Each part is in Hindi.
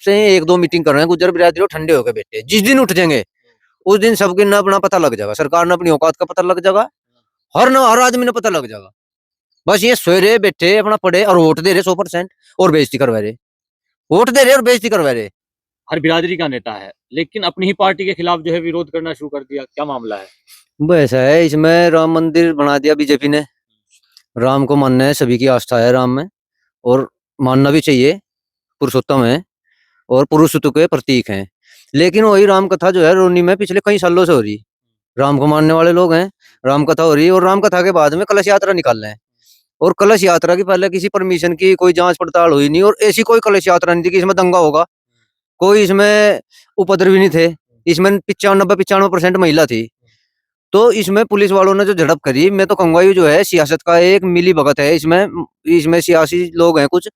से एक दो मीटिंग कर रहे हैं गुज्जर बिरादरी, ठंडे होकर बैठे। जिस दिन उठ जाएंगे उस दिन सबके ना अपना पता लग जाएगा, सरकार ने अपनी औकात का पता लग जाएगा, हर आदमी ने पता लग जाएगा। बस ये सोए रहे बैठे अपना पढ़े और वोट दे रहे 100% और बेइज्जती करवा रहे, वोट दे रहे और बेइज्जती करवा रहे। हर बिरादरी का नेता है, लेकिन अपनी ही पार्टी के खिलाफ जो है विरोध करना शुरू कर दिया, क्या मामला है? वो ऐसा है, इसमें राम मंदिर बना दिया बीजेपी ने। राम को मानना है, सभी की आस्था है राम में, और मानना भी चाहिए, पुरुषोत्तम है और पुरुषत्व के प्रतीक हैं। लेकिन वही राम कथा जो है रोनी में पिछले कई सालों से हो रही, राम को मानने वाले लोग हैं, राम कथा हो रही है और राम कथा के बाद में कलश यात्रा निकाल रहे हैं। और कलश यात्रा की पहले किसी परमिशन की कोई जांच पड़ताल हुई नहीं, और ऐसी कोई कलश यात्रा नहीं थी कि इसमें दंगा होगा, कोई इसमें उपद्रवी नहीं थे। इसमें 95% महिला थी। तो इसमें पुलिस वालों ने जो झड़प करी, मैं तो कहूंगा ये जो है सियासत का एक मिली भगत है। इसमें सियासी लोग हैं कुछ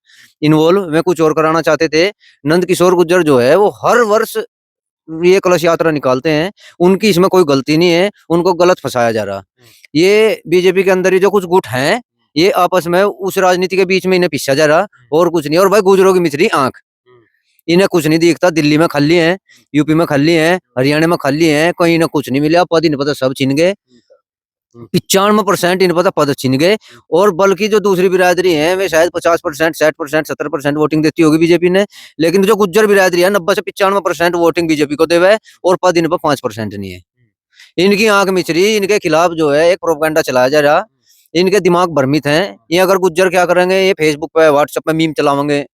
इन्वॉल्व, वे कुछ और कराना चाहते थे। नंद किशोर गुर्जर जो है वो हर वर्ष ये कलश यात्रा निकालते हैं, उनकी इसमें कोई गलती नहीं है, उनको गलत फंसाया जा रहा। ये बीजेपी के अंदर ही जो कुछ गुट हैं, ये आपस में उस राजनीति के बीच में इन्हें पिसा जा रहा, और कुछ नहीं। और भाई गुजरों की मिश्री आंख, इन्हें कुछ नहीं दिखता। दिल्ली में खाली है, यूपी में खाली है, हरियाणा में खाली है, कहीं ना कुछ नहीं मिला, पद इन्हें पता सब छिन गए। 95% इन्हें पता पद छिन गए। और बल्कि जो दूसरी बिरादरी है वे शायद 50%, 60%, 70% वोटिंग देती होगी बीजेपी ने, लेकिन जो गुज्जर बिरादरी है 90 से 95% वोटिंग बीजेपी को देवे, और पद इन पर 5% नहीं है। इनकी आंख मिचरी, इनके खिलाफ जो है एक प्रोपेगेंडा चलाया जा रहा, इनके दिमाग भ्रमित हैं। ये अगर गुज्जर क्या करेंगे, ये फेसबुक पे व्हाट्सएप पे मीम चलावेंगे,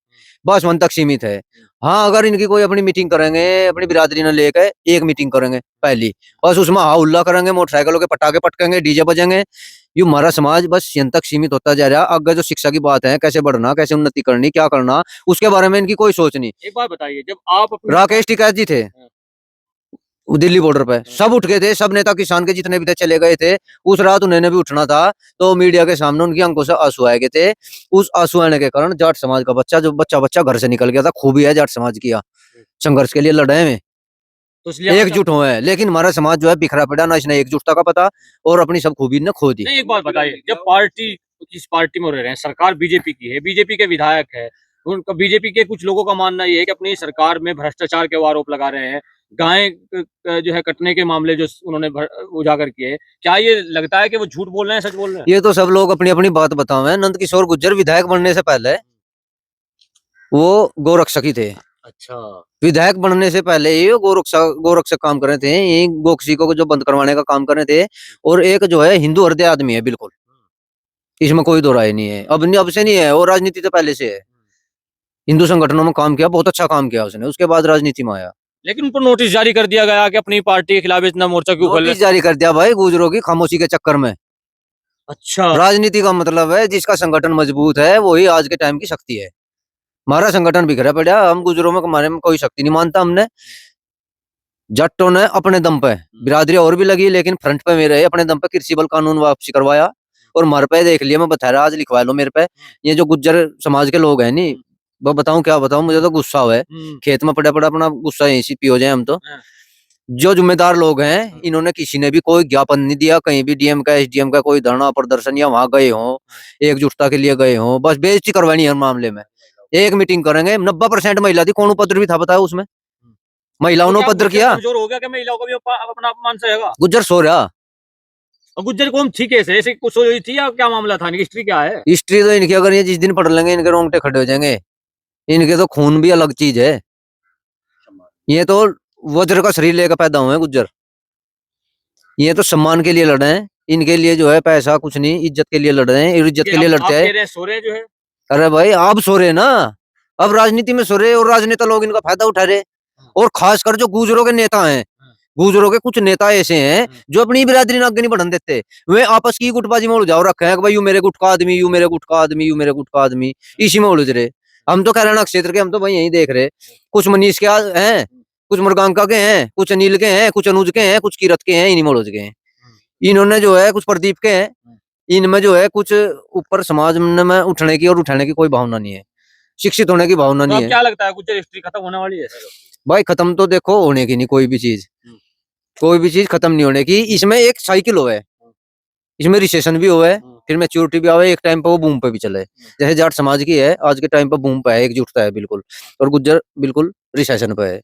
बस वहां तक सीमित है। हाँ, अगर इनकी कोई अपनी मीटिंग करेंगे, अपनी बिरादरी ने लेकर एक मीटिंग करेंगे पहली, बस उसमें हा उल्ला करेंगे, मोटरसाइकिलों के पटाखे पटकेंगे, डीजे बजेंगे। ये हमारा समाज बस यहां तक सीमित होता जा रहा है। अगर जो शिक्षा की बात है, कैसे बढ़ना, कैसे उन्नति करनी, क्या करना, उसके बारे में इनकी कोई सोच नहीं। एक बात बताइए, जब आप राकेश टिकैत जी थे दिल्ली बॉर्डर पे, सब उठ गए थे, सब नेता किसान के जितने भी थे चले गए थे। उस रात उन्होंने भी उठना था, तो मीडिया के सामने उनकी आंखों से आंसू आए गए थे। उस आंसू आने के कारण जाट समाज का बच्चा जो बच्चा घर से निकल गया था, खूबी है जाट समाज की, संघर्ष के लिए लड़े में तो इसलिए एकजुट हुए हैं। लेकिन हमारा समाज जो है बिखरा पड़ा, ना इसने एकजुटता का पता, और अपनी सब खूबी ने खो दी। नहीं, एक बात बताइए, जब पार्टी किस पार्टी में रह रहे हैं, सरकार बीजेपी की है, बीजेपी के विधायक है, उनका बीजेपी के कुछ लोगों का मानना ये है कि अपनी सरकार में भ्रष्टाचार के आरोप लगा रहे हैं, गायें जो है कटने के मामले जो उन्होंने उजागर किए, क्या ये लगता है कि वो झूठ बोल रहे हैं, सच बोल रहे हैं? ये तो सब लोग अपनी अपनी बात बतावे। नंद किशोर गुर्जर विधायक बनने से पहले वो गोरक्षक ही थे। अच्छा। विधायक बनने से पहले ये गोरक्षक काम कर रहे थे, ये गोकसी को जो बंद करवाने का काम कर रहे थे। और एक जो है हिंदू हृदय आदमी है बिल्कुल, इसमें कोई दो राय नहीं है। अब से नहीं है, और राजनीति तो पहले से है। हिंदू संगठनों में काम किया, बहुत अच्छा काम किया उसने, उसके बाद राजनीति में आया। लेकिन उनको नोटिस जारी कर दिया गया कि अपनी पार्टी के खिलाफ इतना मोर्चा क्यों खोल रहे? नोटिस जारी कर दिया भाई, गुजरों की खामोशी के चक्कर में। अच्छा। राजनीति का मतलब है जिसका संगठन मजबूत है वही आज के टाइम की शक्ति है। हमारा संगठन बिखरा पड़ा, हम गुजरों में हमारे में कोई शक्ति नहीं मानता। हमने जट्टों ने अपने दम पे, बिरादरी और भी लगी लेकिन फ्रंट पे मेरे अपने दम पे कृषि बल कानून वापसी करवाया, और मर पे देख लिया। मैं बता रहा, आज लिखवा लो मेरे पे। ये जो गुज्जर समाज के लोग हैं नी, वो बताऊं क्या बताऊं, मुझे तो गुस्सा हुआ है। खेत में पड़ा पड़ा अपना गुस्सा यहीं पी हो जाए हम तो। जो जिम्मेदार लोग हैं, इन्होंने किसी ने भी कोई ज्ञापन नहीं दिया, कहीं भी डीएम का एसडीएम का कोई धरना प्रदर्शन या वहां गए हों, एकजुटता के लिए गए हों, बस बेइज्जती करवानी है मामले में। एक मीटिंग करेंगे, 90% महिला थी, कौन उपद्रवी था बताया उसमें? महिलाओं ने उपद्र किया। कमजोर हो गया कि महिलाओं को भी अपना अपमान सहेगा? गुज्जर सो रहा। और गुज्जर कौन थी, कैसे ऐसे कुछ सोई थी या क्या मामला था, हिस्ट्री क्या है? हिस्ट्री तो इनकी अगर ये जिस दिन पढ़ लेंगे इनके रोंगटे खड़े हो जाएंगे। इनके तो खून भी अलग चीज है। ये तो वज्र का शरीर लेकर पैदा हुए हैं गुज्जर। ये तो सम्मान के लिए लड़े हैं, इनके लिए जो है पैसा कुछ नहीं, इज्जत के लिए लड़ रहे हैं, इज्जत के लिए लड़ते हैं। सो रहे जो है। अरे भाई आप सो रहे ना, अब राजनीति में सो रहे, और राजनेता लोग इनका फायदा उठा रहे। और खासकर जो गुजरों के नेता हैं, गुजरों के कुछ नेता ऐसे हैं जो अपनी बिरादरी ने आगे नहीं बढ़ने देते। वे आपस की गुटबाजी में उलझाओ रखे हैं कि भाई यू मेरे गुट का आदमी, यू मेरे गुट का आदमी, यू मेरे गुट का आदमी, इसी में उलझ रहे। हम तो कैराना क्षेत्र के, हम तो भाई यही देख रहे, कुछ मनीष के हैं, कुछ मुरगांका के हैं, कुछ अनिल के हैं, कुछ अनुज के हैं, कुछ किरत के हैं, इन्हीं में उलझ गए हैं। इन्होंने जो है कुछ प्रदीप के हैं, इनमें जो है कुछ ऊपर समाज में उठने की और उठाने की कोई भावना नहीं है, शिक्षित होने की भावना नहीं है। क्या लगता है गुज्जर हिस्ट्री खत्म होने वाली है? भाई खत्म तो देखो होने की नहीं, कोई भी चीज खत्म नहीं होने की। इसमें एक साइकिल हो है, इसमें रिसेशन भी हो है, फिर मैच्योरिटी भी आवे, एक टाइम पे वो बूम पे भी चले। जैसे जाट समाज की है आज के टाइम पे बूम पे है, एकजुटता है बिल्कुल, और गुज्जर बिल्कुल रिसेशन पे है।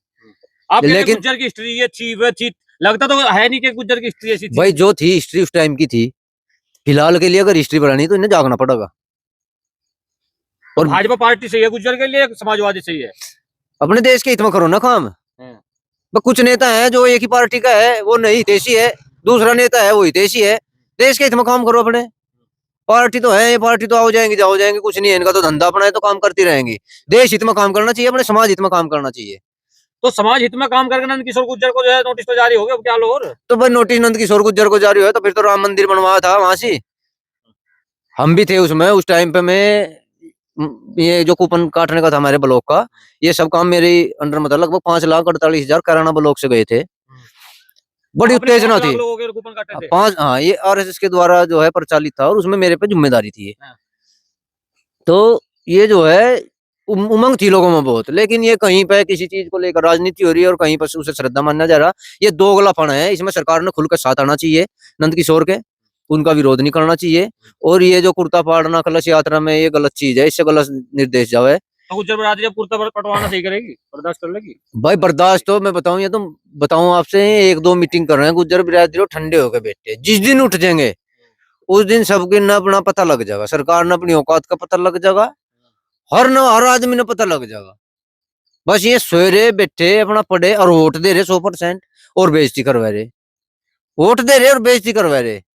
आप कहते हैं लेकिन गुज्जर की हिस्ट्री ये थी वो थी, लगता तो है नहीं कि गुज्जर की हिस्ट्री ऐसी थी। भाई जो थी हिस्ट्री उस टाइम की थी, फिलहाल के लिए अगर हिस्ट्री बढ़ानी है तो इन्हें जागना पड़ेगा। तो और भाजपा पार्टी सही है गुज्जर के लिए, समाजवादी सही है? अपने देश के हित में करो ना काम। हाँ। बस कुछ नेता है जो एक ही पार्टी का है, वो नहीं देशी है, दूसरा नेता है वो हितैषी है। देश के हित में काम करो अपने। पार्टी तो है, ये पार्टी तो आओ जाएंगे जाओ जाएंगे, कुछ नहीं है इनका तो धंधा अपना है, तो काम करती रहेंगी। देश हित में काम करना चाहिए, अपने समाज हित में काम करना चाहिए। तो समाज हित में काम करके नंद किशोर गुज्जर को जो है नोटिस तो जारी हो गया, अब क्या लो और? तो भाई नोटिस नंद किशोर गुर्जर को जारी हुआ तो फिर तो राम मंदिर बनवाया था वहां से। हम भी थे उसमें, उस टाइम पे मैं ये जो कूपन काटने का था हमारे ब्लॉक का, ये सब काम मेरे अंडर में था। लगभग 5,48,000 कराना ब्लॉक से गए थे। बड़ी आपने 5 उत्तेजना लाख थी। लोगों के कूपन काटे थे? पांच, हाँ, ये आरएसएस के द्वारा जो है प्रचालित था और उसमें मेरे पे जिम्मेदारी थी। हाँ। तो ये जो है उमंग थी लोगों में बहुत, लेकिन ये कहीं पे किसी चीज को लेकर राजनीति हो रही है और कहीं पर उसे श्रद्धा मानना जा रहा। ये दोगलापन है, इसमें सरकार ने खुल कर साथ आना चाहिए नंद किशोर के, उनका विरोध नहीं करना चाहिए। और ये जो कुर्ता फाड़ना कलश यात्रा में, ये गलत चीज है, इससे गलत निर्देश जाए। तो गुज्जर बरादरी जब कुर्ता पटवाना सही करेगी, बर्दाश्त कर लेगी? भाई बर्दाश्त तो मैं बताऊं, ये तो बताऊं आपसे, 1-2 मीटिंग कर रहे हैं गुज्जर बिरादरी, ठंडे होकर बैठे। जिस दिन उठ जाएंगे उस दिन सबके न अपना पता लग जाएगा, सरकार ने अपनी औकात का पता लग जाएगा, हर आदमी ने पता लग जाएगा। बस ये सोए बैठे अपना पढ़े और वोट दे रहे 100% और बेइज्जती करवा रहे, वोट दे रहे और बेइज्जती करवा रहे।